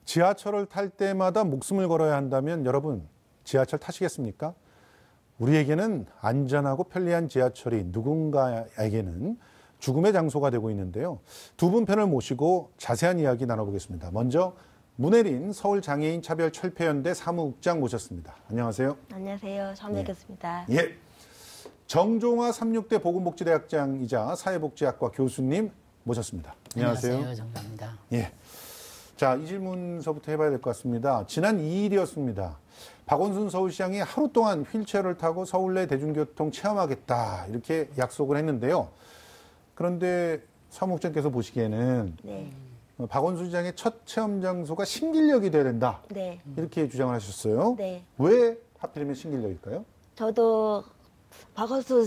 지하철을 탈 때마다 목숨을 걸어야 한다면 여러분 지하철 타시겠습니까? 우리에게는 안전하고 편리한 지하철이 누군가에게는 죽음의 장소가 되고 있는데요. 두 분 편을 모시고 자세한 이야기 나눠보겠습니다. 먼저 문혜린 서울장애인차별철폐연대 사무국장 모셨습니다. 안녕하세요. 안녕하세요. 처음 뵙겠습니다. 예. 정종화 36대 보건복지대학장이자 사회복지학과 교수님 모셨습니다. 안녕하세요. 안녕하세요. 정답입니다. 예. 자, 이 질문서부터 해봐야 될 것 같습니다. 지난 2일이었습니다. 박원순 서울시장이 하루 동안 휠체어를 타고 서울 내 대중교통 체험하겠다 이렇게 약속을 했는데요. 그런데 사무국장께서 보시기에는 박원순 시장의 첫 체험 장소가 신길역이 돼야 된다. 네. 이렇게 주장을 하셨어요. 네. 왜 하필이면 신길역일까요? 저도 박원순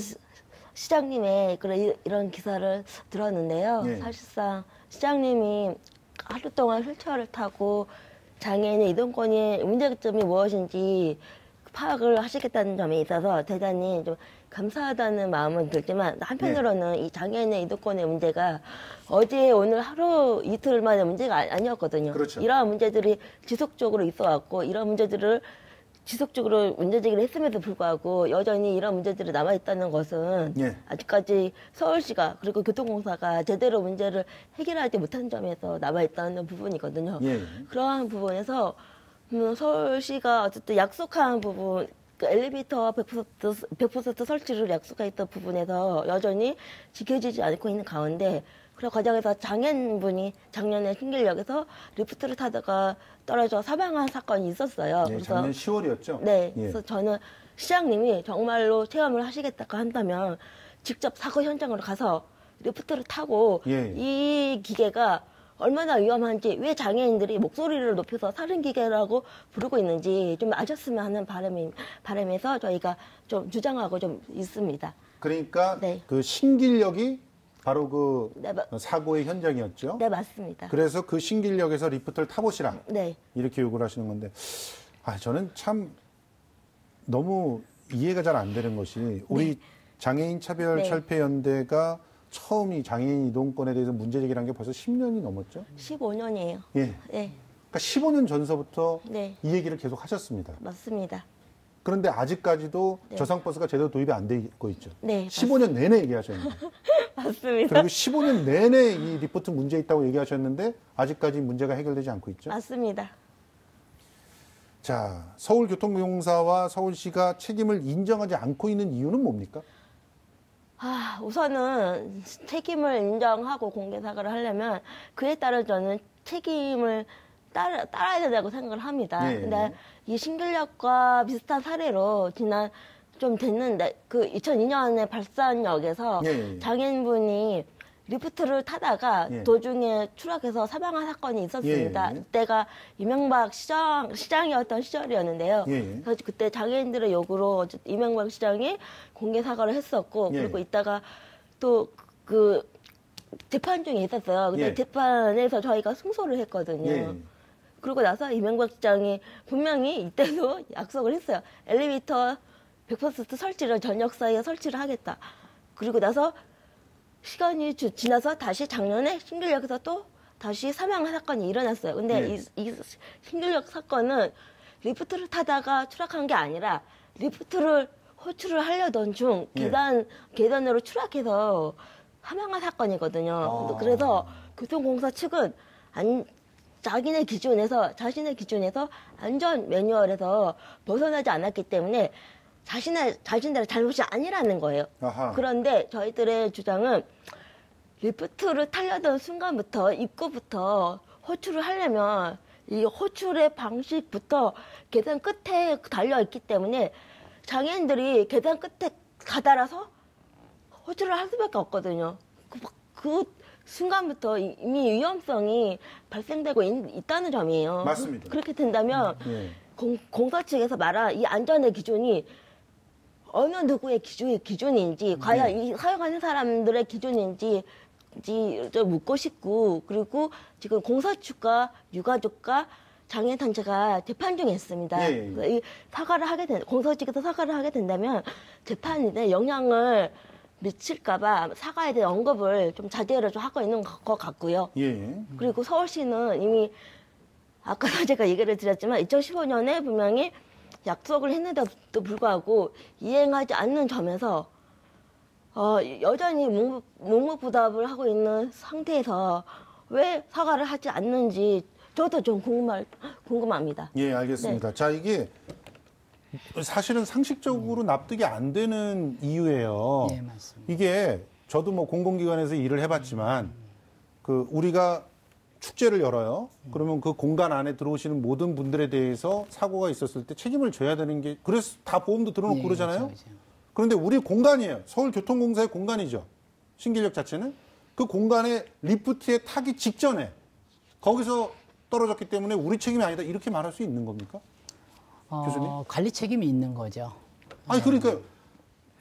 시장님의 이런 기사를 들었는데요. 예. 사실상 시장님이 하루 동안 휠체어를 타고 장애인의 이동권의 문제점이 무엇인지 파악을 하시겠다는 점에 있어서 대단히 좀 감사하다는 마음은 들지만 한편으로는 이 장애인의 이동권의 문제가 어제 오늘 하루 이틀 만의 문제가 아니었거든요. 그렇죠. 이러한 문제들이 지속적으로 있어왔고 이런 문제들을 지속적으로 문제제기를 했음에도 불구하고 여전히 이런 문제들이 남아있다는 것은 아직까지 서울시가 그리고 교통공사가 제대로 문제를 해결하지 못한 점에서 남아있다는 부분이거든요. 그러한 부분에서 서울시가 어쨌든 약속한 부분, 그 엘리베이터 100% 설치를 약속했던 부분에서 여전히 지켜지지 않고 있는 가운데 그런 과정에서 장애인분이 작년에 신길역에서 리프트를 타다가 떨어져 사망한 사건이 있었어요. 네, 작년 10월이었죠? 네. 그래서 저는 시장님이 정말로 체험을 하시겠다고 한다면 직접 사고 현장으로 가서 리프트를 타고 이 기계가 얼마나 위험한지 왜 장애인들이 목소리를 높여서 살인기계라고 부르고 있는지 좀 아셨으면 하는 바람에서 저희가 좀 주장하고 좀 있습니다. 그러니까 그 신길역이 바로 그 사고의 현장이었죠? 네, 맞습니다. 그래서 그 신길역에서 리프트를 타보시라. 네. 이렇게 요구를 하시는 건데, 저는 참 너무 이해가 잘 안 되는 것이 우리 장애인차별철폐연대가 처음 이 장애인 이동권에 대해서 문제 제기를 한 게 벌써 10년이 넘었죠? 15년이에요. 예. 네. 그러니까 15년 전서부터 이 얘기를 계속 하셨습니다. 맞습니다. 그런데 아직까지도 저상버스가 제대로 도입이 안 되고 있죠. 네. 15년 내내 얘기하셨는데. 맞습니다. 그리고 15년 내내 이 리포트 문제 있다고 얘기하셨는데 아직까지 문제가 해결되지 않고 있죠. 맞습니다. 자, 서울교통공사와 서울시가 책임을 인정하지 않고 있는 이유는 뭡니까? 우선은 책임을 인정하고 공개 사과를 하려면 그에 따른 저는 책임을 따라야 된다고 생각을 합니다. 근데 이 신길역과 비슷한 사례로 지난 좀 됐는데 그 2002년에 발산역에서 장애인분이 리프트를 타다가 도중에 추락해서 사망한 사건이 있었습니다. 그때가 이명박 시장이었던 시절이었는데요. 그래서 그때 장애인들의 요구로 이명박 시장이 공개 사과를 했었고 그리고 이따가 또 그 재판 중에 있었어요. 근데 재판에서 저희가 승소를 했거든요. 그러고 나서 이명박 시장이 분명히 이때도 약속을 했어요. 엘리베이터 100% 설치를 저녁 사이에 설치를 하겠다. 그리고 나서 시간이 지나서 다시 작년에 신길역에서 또 다시 사망 사건이 일어났어요. 근데 이 신길역 사건은 리프트를 타다가 추락한 게 아니라 리프트를 호출을 하려던 중 계단으로 추락해서 사망한 사건이거든요. 그래서 교통공사 측은 자신의 기준에서 안전 매뉴얼에서 벗어나지 않았기 때문에 자신들의 잘못이 아니라는 거예요. 그런데 저희들의 주장은 리프트를 타려던 순간부터 입구부터 호출을 하려면 이 호출의 방식부터 계단 끝에 달려있기 때문에 장애인들이 계단 끝에 가달아서 호출을 할 수밖에 없거든요. 그 순간부터 이미 위험성이 발생되고 있다는 점이에요. 맞습니다. 그렇게 된다면 공사 측에서 말한 이 안전의 기준이 어느 누구의 기준인지 과연 이 사용하는 사람들의 기준인지 좀 묻고 싶고 그리고 지금 공사 측과 유가족과 장애단체가 재판 중에 있습니다. 이 공사 측에서 사과를 하게 된다면 재판에 영향을 미칠까봐 사과에 대한 언급을 좀 자제를 좀 하고 있는 것 같고요. 그리고 서울시는 이미 아까 제가 얘기를 드렸지만 2015년에 분명히 약속을 했는데도 불구하고 이행하지 않는 점에서 여전히 묵묵부답을 하고 있는 상태에서 왜 사과를 하지 않는지 저도 좀 궁금합니다. 예, 알겠습니다. 자, 이게 사실은 상식적으로 납득이 안 되는 이유예요. 네, 맞습니다. 이게 저도 뭐 공공기관에서 일을 해봤지만 우리가 축제를 열어요. 그러면 그 공간 안에 들어오시는 모든 분들에 대해서 사고가 있었을 때 책임을 져야 되는 게 그래서 다 보험도 들어놓고 그러잖아요. 그렇죠. 그런데 우리 공간이에요. 서울교통공사의 공간이죠. 신길역 자체는. 그 공간에 리프트에 타기 직전에 거기서 떨어졌기 때문에 우리 책임이 아니다. 이렇게 말할 수 있는 겁니까? 교수님? 관리 책임이 있는 거죠. 아니, 그러니까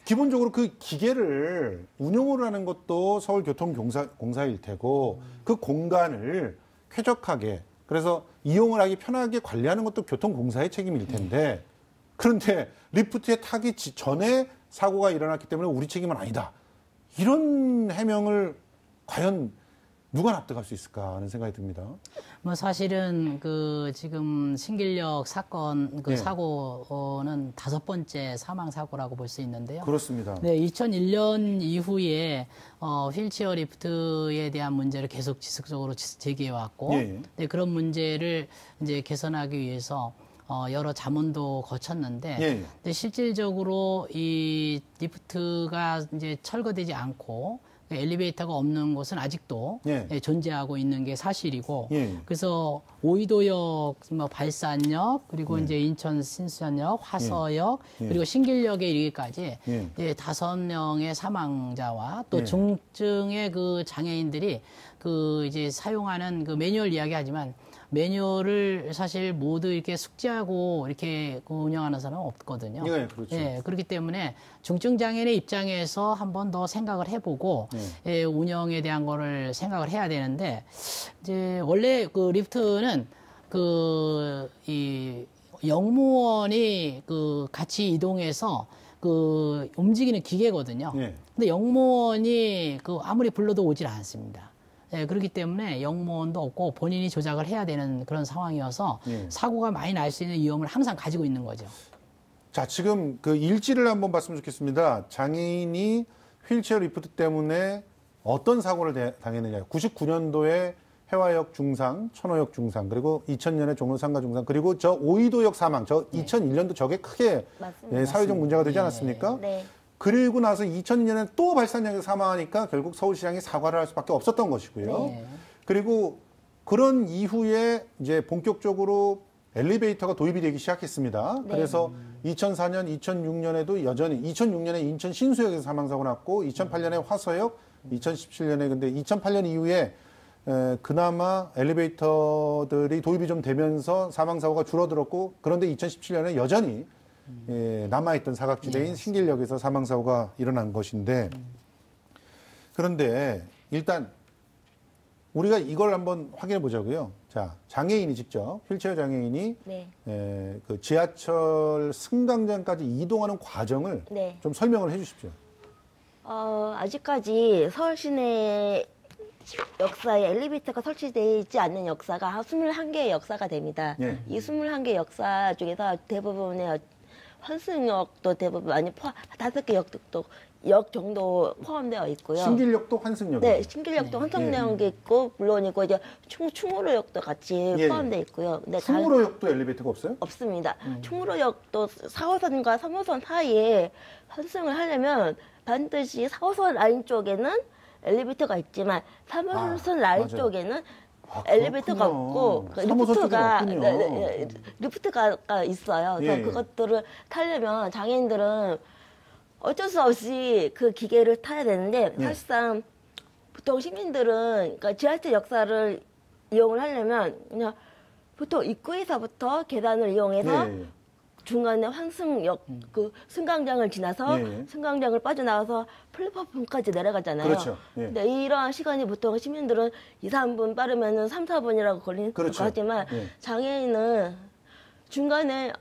기본적으로 그 기계를 운영을 하는 것도 서울교통공사일 테고 그 공간을 쾌적하게 그래서 이용을 하기 편하게 관리하는 것도 교통공사의 책임일 텐데 그런데 리프트에 타기 전에 사고가 일어났기 때문에 우리 책임은 아니다. 이런 해명을 과연 누가 납득할 수 있을까 하는 생각이 듭니다. 뭐 사실은 지금 신길역 사건 네. 사고는 5번째 사망 사고라고 볼 수 있는데요. 그렇습니다. 네, 2001년 이후에 휠체어 리프트에 대한 문제를 계속 지속적으로 제기해 왔고, 예. 네, 그런 문제를 이제 개선하기 위해서 여러 자문도 거쳤는데, 예. 근데 실질적으로 이 리프트가 이제 철거되지 않고 엘리베이터가 없는 곳은 아직도 예. 존재하고 있는 게 사실이고, 예. 그래서 오이도역, 발산역, 그리고 이제 인천 신수연역, 화서역, 예. 그리고 신길역에 이르기까지 예. 5명의 사망자와 또 예. 중증의 그 장애인들이 이제 사용하는 그 매뉴얼 이야기하지만 매뉴얼을 사실 모두 이렇게 숙지하고 이렇게 운영하는 사람은 없거든요. 예, 그렇죠. 예, 그렇기 때문에 중증 장애인의 입장에서 한 번 더 생각을 해보고 예, 운영에 대한 거를 생각을 해야 되는데 이제 원래 그 리프트는 이 영무원이 같이 이동해서 움직이는 기계거든요. 예. 근데 영무원이 아무리 불러도 오질 않습니다. 예, 그렇기 때문에 영무원도 없고 본인이 조작을 해야 되는 그런 상황이어서 예. 사고가 많이 날 수 있는 위험을 항상 가지고 있는 거죠. 자, 지금 일지를 한번 봤으면 좋겠습니다. 장애인이 휠체어 리프트 때문에 어떤 사고를 당했느냐. 99년도에 해화역 중상, 천호역 중상, 그리고 2000년에 종로 상가 중상, 그리고 저 오이도역 사망, 2001년도 저게 크게 맞습니다. 사회적 문제가 되지 네. 않았습니까? 네. 그리고 나서 2002년에 또 발산역에서 사망하니까 결국 서울시장이 사과를 할 수밖에 없었던 것이고요. 네. 그리고 그런 이후에 이제 본격적으로 엘리베이터가 도입이 되기 시작했습니다. 네. 그래서 2004년, 2006년에도 여전히 2006년에 인천 신수역에서 사망사고 났고 2008년에 화서역, 2017년에 근데 2008년 이후에 그나마 엘리베이터들이 도입이 좀 되면서 사망사고가 줄어들었고 그런데 2017년에 여전히 남아있던 사각지대인 신길역에서 사망사고가 일어난 것인데 그런데 일단 우리가 이걸 한번 확인해 보자고요. 자, 장애인이 직접 휠체어 장애인이 네. 그 지하철 승강장까지 이동하는 과정을 네. 좀 설명을 해 주십시오. 아직까지 서울시내 역사에 엘리베이터가 설치되어 있지 않는 역사가 21개의 역사가 됩니다. 예. 이 21개 역사 중에서 대부분의 환승역도 대부분 아니 5개 역 정도 포함되어 있고요. 신길역도 환승역이에요. 네, 신길역도 환승역이 있고 물론이고 이제 충무로역도 같이 예. 포함되어 있고요. 근데 충무로역도 엘리베이터가 없어요? 없습니다. 충무로역도 4호선과 3호선 사이에 환승을 하려면 반드시 4호선 라인 쪽에는 엘리베이터가 있지만 3호선 라인 맞아요. 쪽에는 아, 엘리베이터가 그렇군요. 없고 3호선 쪽에는 없군요. 리프트가 있어요. 그래서 예. 그것들을 타려면 장애인들은 어쩔 수 없이 그 기계를 타야 되는데 예. 사실상 보통 시민들은 그러니까 지하철 역사를 이용을 하려면 그냥 보통 입구에서부터 계단을 이용해서 예. 중간에 환승역 그 승강장을 지나서 예. 승강장을 빠져나와서 플랫폼까지 내려가잖아요. 그렇죠. 예. 근데 이러한 시간이 보통 시민들은 2, 3분 빠르면은 3, 4분이라고 걸리는 그렇죠. 거 하지만 예. 장애인은 중간에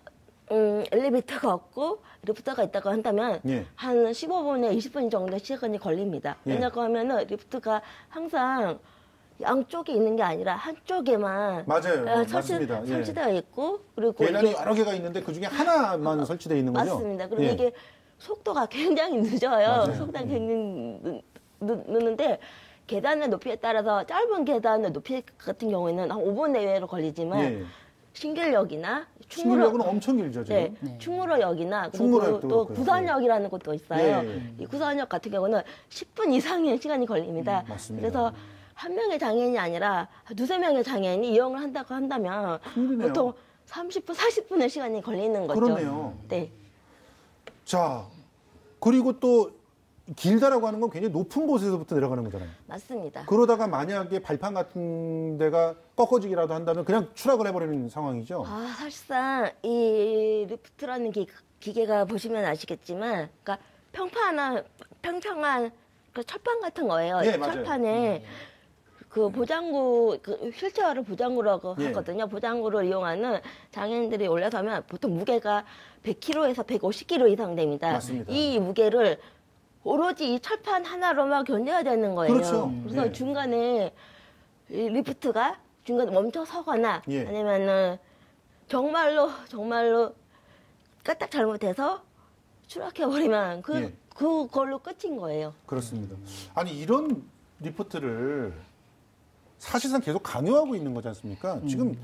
엘리베이터가 없고 리프트가 있다고 한다면 예. 한 15분에 20분 정도 시간이 걸립니다. 예. 왜냐고 하면은 리프트가 항상 양쪽에 있는 게 아니라 한쪽에만 맞아요. 맞습니다. 예. 설치되어 있고 그리고 계단이 이게 여러 개가 있는데 그중에 하나만 설치되어 있는 거죠? 맞습니다. 그리고 예. 이게 속도가 굉장히 늦어요. 맞아요. 속도가 굉장히 늦는데 계단의 높이에 따라서 짧은 계단의 높이 같은 경우에는 한 5분 내외로 걸리지만 예. 신길역이나 신길역은 엄청 길죠, 지금. 네, 네. 충무로역이나 그리고 충무로역도 또 그렇고요. 구선역이라는 곳도 있어요. 예. 이 구선역 같은 경우는 10분 이상의 시간이 걸립니다. 맞습니다. 그래서 한 명의 장애인이 아니라 두세 명의 장애인이 이용을 한다고 한다면 큰일이네요. 보통 30분, 40분의 시간이 걸리는 거죠. 그렇네요. 네. 자, 그리고 또 길다라고 하는 건 굉장히 높은 곳에서부터 내려가는 거잖아요. 맞습니다. 그러다가 만약에 발판 같은 데가 꺾어지기라도 한다면 그냥 추락을 해버리는 상황이죠. 사실상 이 리프트라는 기계가 보시면 아시겠지만, 그러니까 평평한 그 철판 같은 거예요. 예, 맞아요. 철판에 그 보장구, 그 휠체어를 보장구라고 예. 하거든요. 보장구를 이용하는 장애인들이 올라서면 보통 무게가 100kg에서 150kg 이상 됩니다. 맞습니다. 이 무게를 오로지 이 철판 하나로만 견뎌야 되는 거예요. 그렇죠. 그래서 예. 중간에 이 리프트가 중간에 멈춰 서거나 예. 아니면은 정말로 까딱 잘못해서 추락해버리면 예. 그걸로 끝인 거예요. 그렇습니다. 아니 이런 리프트를 사실상 계속 강요하고 있는 거지 않습니까? 지금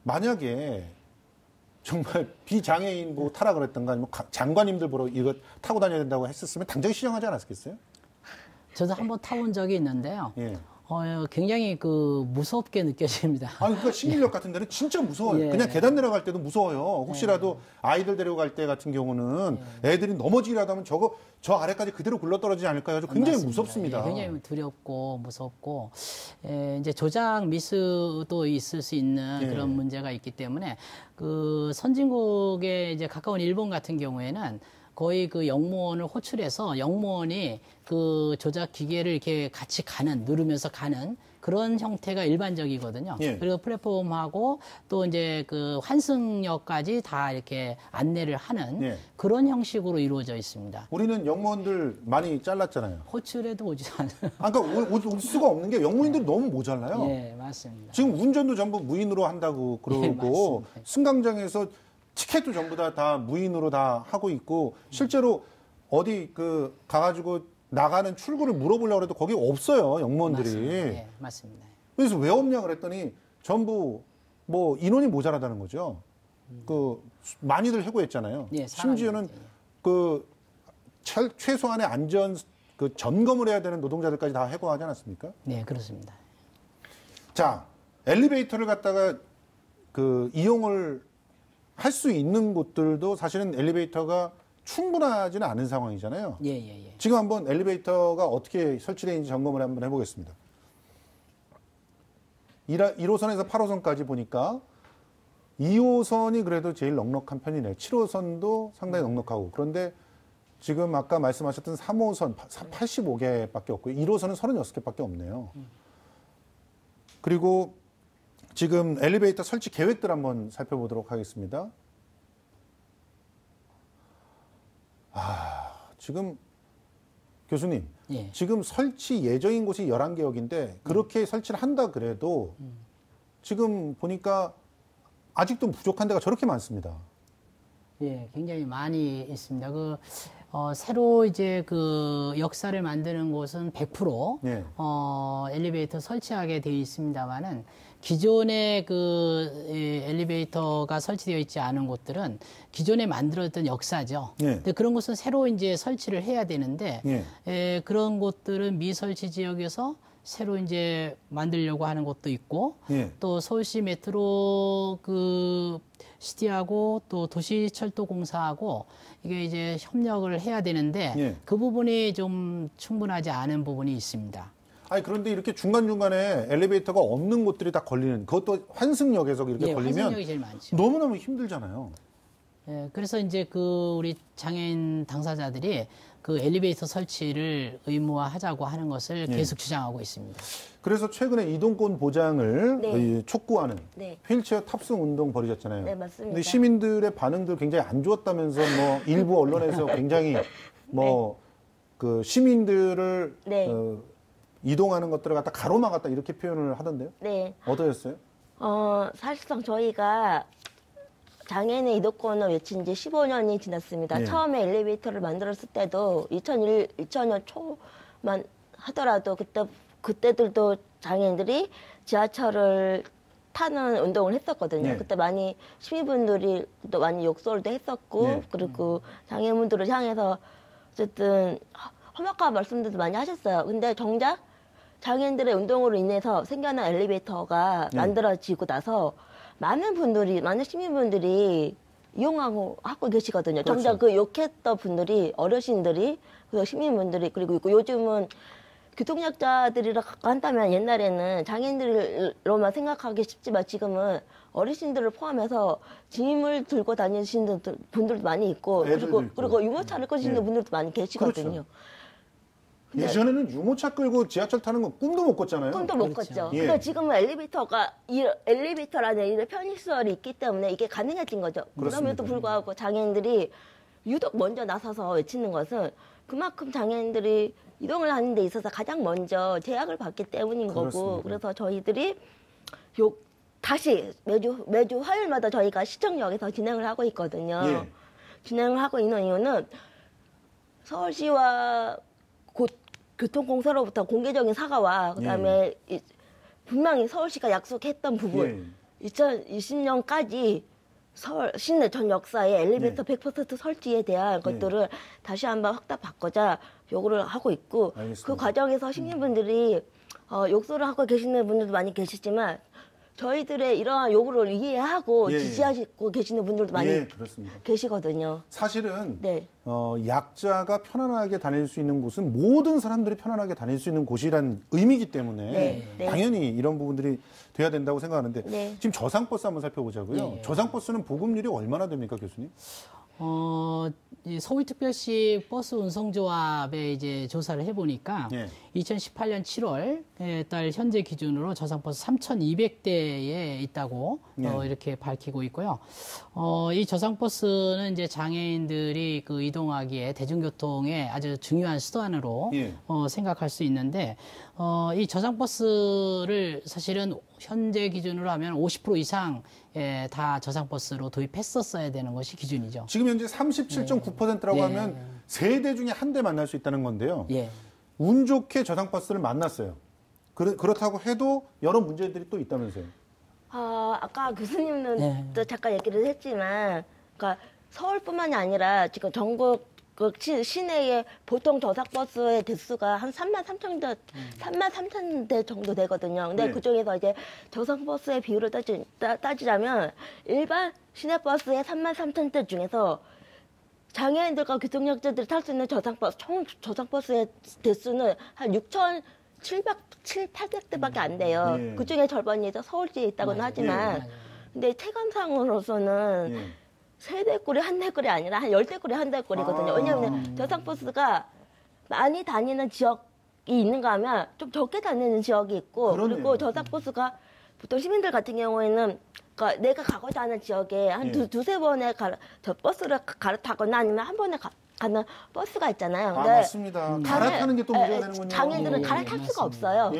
만약에 정말 비장애인 보고 타락을 했던가 아니면 장관님들 보러 이거 타고 다녀야 된다고 했었으면 당장 시정하지 않았겠어요? 저도 한번 타본 적이 있는데요. 예. 굉장히 그 무섭게 느껴집니다. 아니, 그러니까 신길역 같은 데는 진짜 무서워요. 예. 그냥 계단 내려갈 때도 무서워요. 혹시라도 아이들 데리고 갈 때 같은 경우는 애들이 넘어지기라도 하면 저 아래까지 그대로 굴러떨어지지 않을까 해서 굉장히 맞습니다. 무섭습니다. 예, 굉장히 두렵고 무섭고 이제 조작 미스도 있을 수 있는 예. 그런 문제가 있기 때문에 그 선진국에 이제 가까운 일본 같은 경우에는 거의 그 영무원을 호출해서 영무원이 그 조작 기계를 이렇게 같이 누르면서 가는 그런 형태가 일반적이거든요. 예. 그리고 플랫폼하고 또 이제 그 환승역까지 다 이렇게 안내를 하는 예. 그런 형식으로 이루어져 있습니다. 우리는 영무원들 많이 잘랐잖아요. 호출해도 오지 않아요. 그러니까 올 수가 없는 게 영무원들이 너무 모자라요. 예, 맞습니다. 지금 운전도 전부 무인으로 한다고 그러고 맞습니다. 승강장에서 티켓도 전부 다 무인으로 다 하고 있고 실제로 어디 그 가가지고 나가는 출구를 물어보려고 해도 거기 없어요 영무원들이. 맞습니다. 예, 맞습니다. 그래서 왜 없냐 그랬더니 전부 뭐 인원이 모자라다는 거죠. 그 많이들 해고했잖아요. 예, 심지어는 사람이, 그 최소한의 안전 그 점검을 해야 되는 노동자들까지 다 해고하지 않았습니까? 네, 그렇습니다. 자, 엘리베이터를 갖다가 그 이용을 할 수 있는 곳들도 사실은 엘리베이터가 충분하지는 않은 상황이잖아요. 예, 예, 예. 지금 한번 엘리베이터가 어떻게 설치되어 있는지 점검을 한번 해보겠습니다. 1호선에서 8호선까지 보니까 2호선이 그래도 제일 넉넉한 편이네요. 7호선도 상당히 넉넉하고. 그런데 지금 아까 말씀하셨던 3호선 85개밖에 없고요. 1호선은 36개밖에 없네요. 그리고 지금 엘리베이터 설치 계획들 한번 살펴보도록 하겠습니다. 지금 교수님, 예. 지금 설치 예정인 곳이 11개역인데 그렇게 설치를 한다 그래도 지금 보니까 아직도 부족한 데가 저렇게 많습니다. 예, 굉장히 많이 있습니다. 새로 이제 그 역사를 만드는 곳은 100% 예. 엘리베이터 설치하게 되어 있습니다만은 기존에 엘리베이터가 설치되어 있지 않은 곳들은 기존에 만들었던 역사죠. 예. 근데 그런 곳은 새로 이제 설치를 해야 되는데 예. 그런 곳들은 미설치 지역에서 새로 이제 만들려고 하는 곳도 있고 예. 또 서울시 메트로 그 시티하고 또 도시철도공사하고 이게 이제 협력을 해야 되는데 예. 그 부분이 좀 충분하지 않은 부분이 있습니다. 아니 그런데 이렇게 중간중간에 엘리베이터가 없는 곳들이 다 걸리는 그것도 환승역에서 이렇게 예, 걸리면 환승역이 제일 많죠. 너무너무 힘들잖아요. 예, 그래서 이제 우리 장애인 당사자들이 그 엘리베이터 설치를 의무화하자고 하는 것을 예. 계속 주장하고 있습니다. 그래서 최근에 이동권 보장을 네. 촉구하는 네. 휠체어 탑승 운동 벌이셨잖아요. 네, 맞습니다. 근데 시민들의 반응들 굉장히 안 좋았다면서 뭐 일부 언론에서 굉장히 뭐 그 시민들을 네. 이동하는 것들을 갖다 가로막았다 이렇게 표현을 하던데요. 네. 어떠셨어요? 사실상 저희가 장애인의 이동권을 외친 지 15년이 지났습니다. 네. 처음에 엘리베이터를 만들었을 때도 2000년 초만 하더라도 그때들도 장애인들이 지하철을 타는 운동을 했었거든요. 네. 그때 많이 시민분들이 또 많이 욕설도 했었고 네. 그리고 장애인분들을 향해서 어쨌든 험악한 말씀들도 많이 하셨어요. 근데 정작 장애인들의 운동으로 인해서 생겨난 엘리베이터가 네. 만들어지고 나서 많은 시민분들이 이용하고 계시거든요. 그렇죠. 정작 그 욕했던 분들이 어르신들이 그 시민분들이 그리고 요즘은 교통약자들이라 한다면 옛날에는 장애인들로만 생각하기 쉽지만 지금은 어르신들을 포함해서 짐을 들고 다니시는 분들도 많이 있고 애들도 있고. 그리고 유모차를 끄시는 네. 분들도 많이 계시거든요. 그렇죠. 근데 예전에는 유모차 끌고 지하철 타는 거 꿈도 못 꿨잖아요. 꿈도 못 그렇죠. 꿨죠. 예. 근데 지금은 엘리베이터라는 이런 편의시설이 있기 때문에 이게 가능해진 거죠. 그렇습니다. 그럼에도 불구하고 장애인들이 유독 먼저 나서서 외치는 것은 그만큼 장애인들이 이동을 하는 데 있어서 가장 먼저 제약을 받기 때문인 거고 그렇습니다. 그래서 저희들이 다시 매주 화요일마다 저희가 시청역에서 진행을 하고 있거든요. 예. 진행을 하고 있는 이유는 서울시와 교통공사로부터 공개적인 사과와 그다음에 분명히 서울시가 약속했던 부분 2020년까지 서울 시내 전 역사에 엘리베이터 100% 설치에 대한 것들을 다시 한번 확답받고자 요구를 하고 있고 알겠습니다. 그 과정에서 시민분들이 욕설을 하고 계시는 분들도 많이 계시지만 저희들의 이러한 요구를 이해하고 지지하시고 계시는 분들도 많이 그렇습니다. 계시거든요. 사실은 네. 약자가 편안하게 다닐 수 있는 곳은 모든 사람들이 편안하게 다닐 수 있는 곳이란 의미이기 때문에 네. 당연히 이런 부분들이 돼야 된다고 생각하는데 네. 지금 저상버스 한번 살펴보자고요. 네. 저상버스는 보급률이 얼마나 됩니까, 교수님? 이 서울특별시 버스 운송조합에 이제 조사를 해보니까 2018년 7월 달 현재 기준으로 저상버스 3,200대에 있다고 이렇게 밝히고 있고요. 이 저상버스는 이제 장애인들이 그 이동하기에 대중교통의 아주 중요한 수단으로 생각할 수 있는데 이 저상버스를 사실은 현재 기준으로 하면 50% 이상 다 저상버스로 도입했었어야 되는 것이 기준이죠. 지금 현재 37.9%라고 하면 세 대 중에 한 대 만날 수 있다는 건데요. 운 좋게 저상버스를 만났어요. 그렇다고 해도 여러 문제들이 또 있다면서요. 아까 교수님은 또 잠깐 얘기를 했지만, 그러니까 서울뿐만이 아니라 지금 전국 시내에 보통 저상버스의 대수가 한 33,000대 정도 되거든요. 근데 그 중에서 이제 저상버스의 비율을 따지자면 일반 시내버스의 33,000대 중에서 장애인들과 교통약자들이 탈 수 있는 총 저상버스의 대수는 한 6,700-800대밖에 안 돼요. 그 중에 절반이 이제 서울시에 있다고는 하지만, 근데 체감상으로서는 세 대꼴이 한 대꼴이 아니라 한 10대꼴이 한 대꼴이거든요. 왜냐하면 저상버스가 많이 다니는 지역이 있는가 하면 좀 적게 다니는 지역이 있고, 그리고 저상버스가 보통 시민들 같은 경우에는 그러니까 내가 가고자 하는 지역에 한 두세 번에 저 버스를 갈아타거나 아니면 한 번에 가는 버스가 있잖아요. 근데 맞습니다. 갈아타는 게 또 문제가 되는군요. 장애인들은 갈아탈 수가 없어요.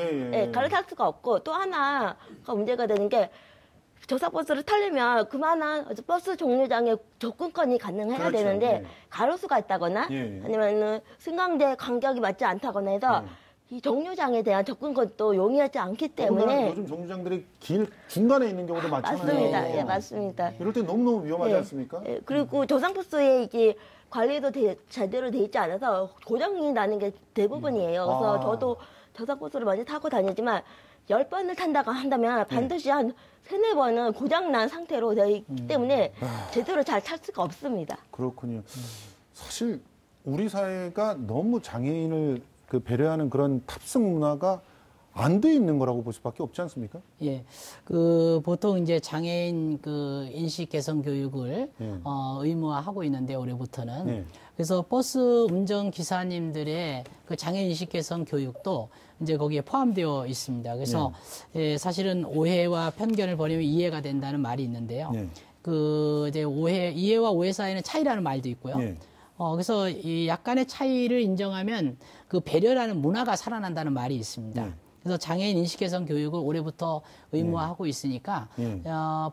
갈아탈 수가 없고, 또 하나가 문제가 되는 게 저상버스를 타려면 그만한 버스 종류장에 접근권이 가능해야 되는데 가로수가 있다거나 아니면 승강제 간격이 맞지 않다거나 해서 이 정류장에 대한 접근권도 용이하지 않기 때문에 요즘 정류장들이 길 중간에 있는 경우도 많잖아요. 맞습니다. 예, 맞습니다. 이럴 때 너무너무 위험하지 않습니까? 그리고 저상버스에 이게 관리도 제대로 돼 있지 않아서 고장이 나는 게 대부분이에요. 그래서 저도 저상버스를 많이 타고 다니지만 10번을 탄다고 한다면 반드시 한 3-4번은 고장난 상태로 되어 있기 때문에 제대로 잘 탈 수가 없습니다. 그렇군요. 사실 우리 사회가 너무 장애인을 배려하는 그런 탑승 문화가 안 돼 있는 거라고 볼 수밖에 없지 않습니까? 보통 이제 장애인 인식 개선 교육을 의무화하고 있는데 올해부터는 그래서 버스 운전 기사님들의 그 장애인 인식 개선 교육도 이제 거기에 포함되어 있습니다. 그래서 사실은 오해와 편견을 버리면 이해가 된다는 말이 있는데요. 이제 이해와 오해 사이에는 차이라는 말도 있고요. 그래서 이 약간의 차이를 인정하면 그 배려라는 문화가 살아난다는 말이 있습니다. 그래서 장애인 인식 개선 교육을 올해부터 의무화하고 있으니까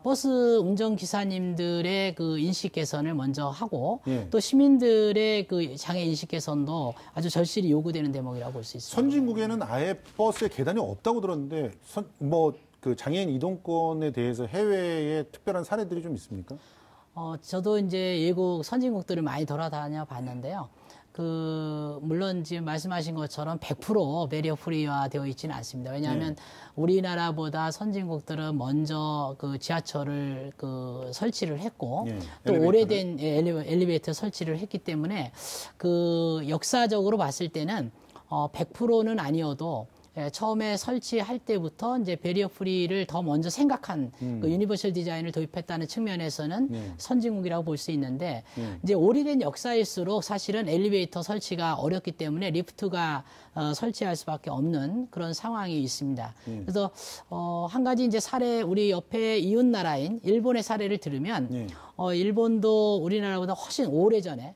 버스 운전 기사님들의 그 인식 개선을 먼저 하고 또 시민들의 그 장애 인식 개선도 아주 절실히 요구되는 대목이라고 볼 수 있습니다. 선진국에는 아예 버스에 계단이 없다고 들었는데 그 장애인 이동권에 대해서 해외에 특별한 사례들이 좀 있습니까? 저도 이제 외국 선진국들을 많이 돌아다녀 봤는데요. 물론 지금 말씀하신 것처럼 100% 배리어 프리화 되어 있지는 않습니다. 왜냐하면 우리나라보다 선진국들은 먼저 그 지하철을 설치를 했고 또 오래된 엘리베이터 설치를 했기 때문에 그 역사적으로 봤을 때는 100%는 아니어도 처음에 설치할 때부터 이제 배리어 프리를 더 먼저 생각한 그 유니버셜 디자인을 도입했다는 측면에서는 선진국이라고 볼 수 있는데 이제 오래된 역사일수록 사실은 엘리베이터 설치가 어렵기 때문에 리프트가 설치할 수밖에 없는 그런 상황이 있습니다. 그래서 한 가지 이제 사례 우리 옆에 이웃 나라인 일본의 사례를 들으면 일본도 우리나라보다 훨씬 오래전에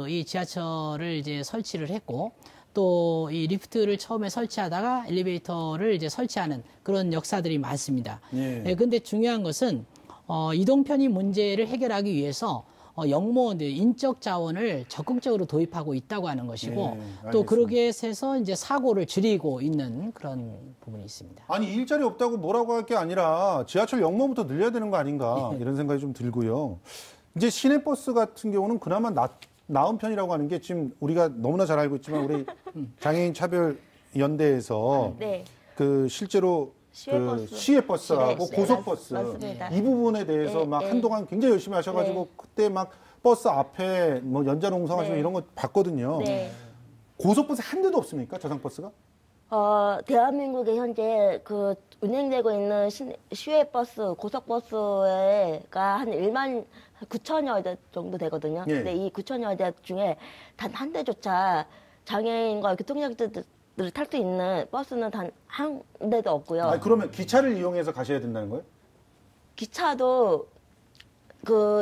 이 지하철을 이제 설치를 했고 또 이 리프트를 처음에 설치하다가 엘리베이터를 이제 설치하는 그런 역사들이 많습니다. 근데 중요한 것은 이동 편의 문제를 해결하기 위해서 영무원들 인적 자원을 적극적으로 도입하고 있다고 하는 것이고 또 그러기에 해서 이제 사고를 줄이고 있는 그런 부분이 있습니다. 아니 일자리 없다고 뭐라고 할 게 아니라 지하철 영무원부터 늘려야 되는 거 아닌가 이런 생각이 좀 들고요. 이제 시내버스 같은 경우는 그나마 나은 편이라고 하는 게 지금 우리가 너무나 잘 알고 있지만 우리 장애인 차별 연대에서 그 실제로 시외버스하고 고속버스 이 부분에 대해서 막 한동안 굉장히 열심히 하셔가지고 그때 막 버스 앞에 뭐 연자농성하시고 이런 거 봤거든요. 고속버스 한 대도 없습니까? 저상버스가? 대한민국에 현재 운행되고 있는 시외버스, 고속버스가 한 1만 9천여 대 정도 되거든요. 근데 이 9천여 대 중에 단 한 대조차 장애인과 교통약자들을 탈 수 있는 버스는 단 한 대도 없고요. 그러면 기차를 이용해서 가셔야 된다는 거예요? 기차도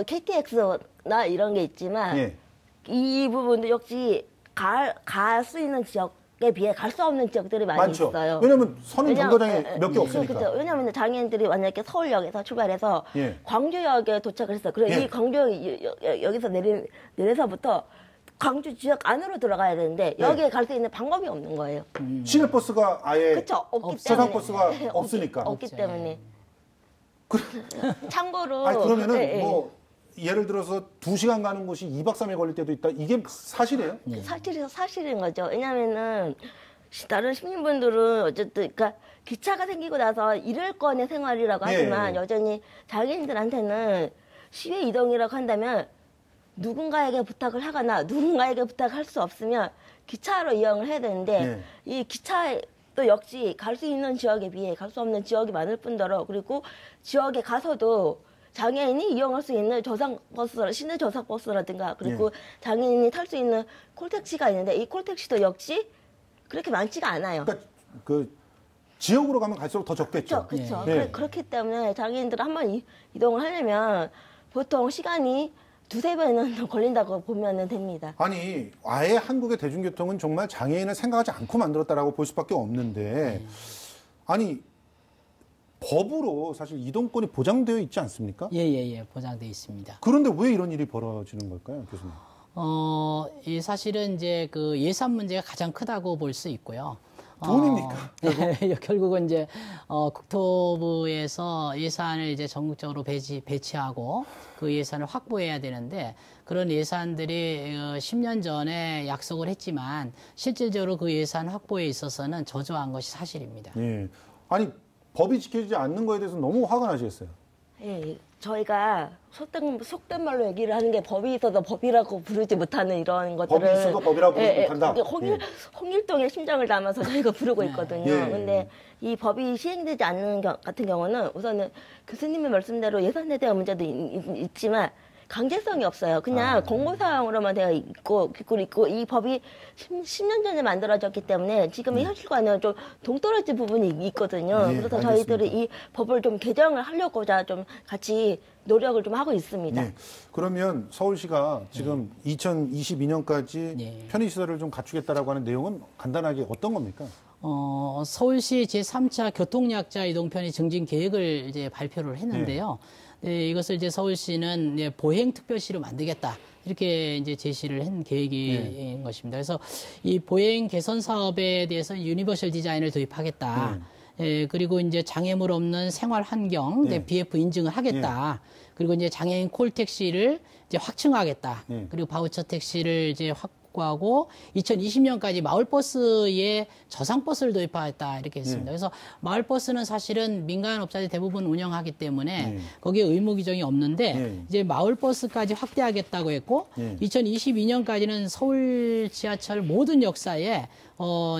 KTX나 이런 게 있지만 이 부분도 역시 갈 수 있는 지역에 비해 갈 수 없는 지역들이 많이 많죠. 있어요. 왜냐하면 선은 정거장에 몇 개 없으니까. 그렇죠. 왜냐하면 장애인들이 만약에 서울역에서 출발해서 광주역에 도착을 했어요. 그럼 이 광주역에서 내려서부터 광주 지역 안으로 들어가야 되는데 여기에 갈 수 있는 방법이 없는 거예요. 시내버스가 아예 그렇죠. 없기 때문에. 저상버스가 없으니까. 없기 때문에. 참고로 그러면은 뭐 예를 들어서 2시간 가는 곳이 2박 3일 걸릴 때도 있다. 이게 사실이에요? 사실인 거죠. 왜냐면은 다른 시민분들은 어쨌든 그러니까 기차가 생기고 나서 일일권의 생활이라고 하지만 여전히 장애인들한테는 시외 이동이라고 한다면 누군가에게 부탁을 하거나 누군가에게 부탁할 수 없으면 기차로 이용을 해야 되는데 이 기차도 역시 갈 수 있는 지역에 비해 갈 수 없는 지역이 많을 뿐더러 그리고 지역에 가서도 장애인이 이용할 수 있는 시내 저상버스라든가 그리고 장애인이 탈 수 있는 콜택시가 있는데 이 콜택시도 역시 그렇게 많지가 않아요. 그러니까 그 지역으로 가면 갈수록 더 적겠죠. 그렇죠. 그렇기 때문에 장애인들은 한번 이동을 하려면 보통 시간이 2-3배는 더 걸린다고 보면 됩니다. 아니 아예 한국의 대중교통은 정말 장애인을 생각하지 않고 만들었다라고 볼 수밖에 없는데 아니 법으로 사실 이동권이 보장되어 있지 않습니까? 보장되어 있습니다. 그런데 왜 이런 일이 벌어지는 걸까요, 교수님? 이 사실은 이제 그 예산 문제가 가장 크다고 볼 수 있고요. 돈입니까? 결국은 이제 국토부에서 예산을 이제 전국적으로 배치하고 그 예산을 확보해야 되는데 그런 예산들이 10년 전에 약속을 했지만 실질적으로 그 예산 확보에 있어서는 저조한 것이 사실입니다. 아니 법이 지켜지지 않는 거에 대해서 너무 화가 나시겠어요? 저희가 속된 말로 얘기를 하는 게 법이 있어서 법이라고 부르지 못하는 이런 것들을 법이 있어도 법이라고 부르지 못한다. 홍일동의 심정을 담아서 저희가 부르고 있거든요. 근데 이 법이 시행되지 않는 같은 경우는 우선은 교수님의 말씀대로 예산에 대한 문제도 있지만 강제성이 없어요. 그냥 공고사항으로만 되어 있고 이 법이 10년 전에 만들어졌기 때문에 지금의 현실과는 좀 동떨어진 부분이 있거든요. 네, 그래서 알겠습니다. 저희들이 이 법을 좀 개정을 하려고자 좀 같이 노력을 좀 하고 있습니다. 네. 그러면 서울시가 지금 2022년까지 네. 편의시설을 좀 갖추겠다라고 하는 내용은 간단하게 어떤 겁니까? 서울시 제3차 교통약자 이동편의 증진 계획을 이제 발표를 했는데요. 네, 이것을 이제 서울시는 이제 보행특별시로 만들겠다. 이렇게 이제 제시를 한 계획인 것입니다. 그래서 이 보행 개선 사업에 대해서 유니버셜 디자인을 도입하겠다. 예, 그리고 이제 장애물 없는 생활 환경, BF 인증을 하겠다. 그리고 이제 장애인 콜택시를 이제 확충하겠다. 그리고 바우처 택시를 이제 확보하고 2020년까지 마을버스에 저상버스를 도입하겠다 이렇게 했습니다. 그래서 마을버스는 사실은 민간 업자들이 대부분 운영하기 때문에 거기에 의무 규정이 없는데 이제 마을버스까지 확대하겠다고 했고 2022년까지는 서울 지하철 모든 역사에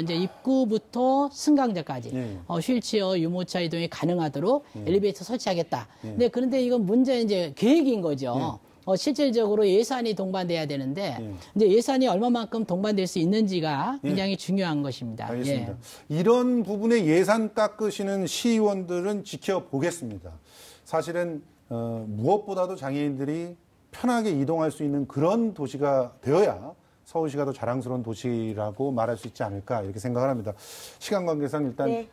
이제 입구부터 승강장까지 휠체어 유모차 이동이 가능하도록 엘리베이터 설치하겠다. 그런데 이건 문제는 이제 계획인 거죠. 실질적으로 예산이 동반돼야 되는데 이제 예산이 얼마만큼 동반될 수 있는지가 굉장히 중요한 것입니다. 알겠습니다. 이런 부분에 예산 깎으시는 시의원들은 지켜보겠습니다. 사실은 무엇보다도 장애인들이 편하게 이동할 수 있는 그런 도시가 되어야 서울시가 더 자랑스러운 도시라고 말할 수 있지 않을까 이렇게 생각을 합니다. 시간 관계상 일단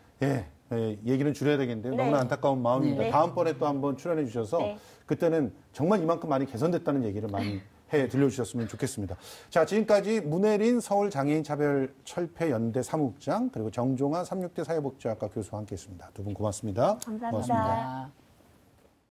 얘기는 줄여야 되겠는데요. 너무나 안타까운 마음입니다. 다음번에 또 한번 출연해 주셔서 그때는 정말 이만큼 많이 개선됐다는 얘기를 많이 해 들려주셨으면 좋겠습니다. 자, 지금까지 문혜린 서울장애인차별철폐연대 사무국장 그리고 정종아 36대 사회복지학과 교수와 함께했습니다. 두 분 고맙습니다. 감사합니다. 고맙습니다.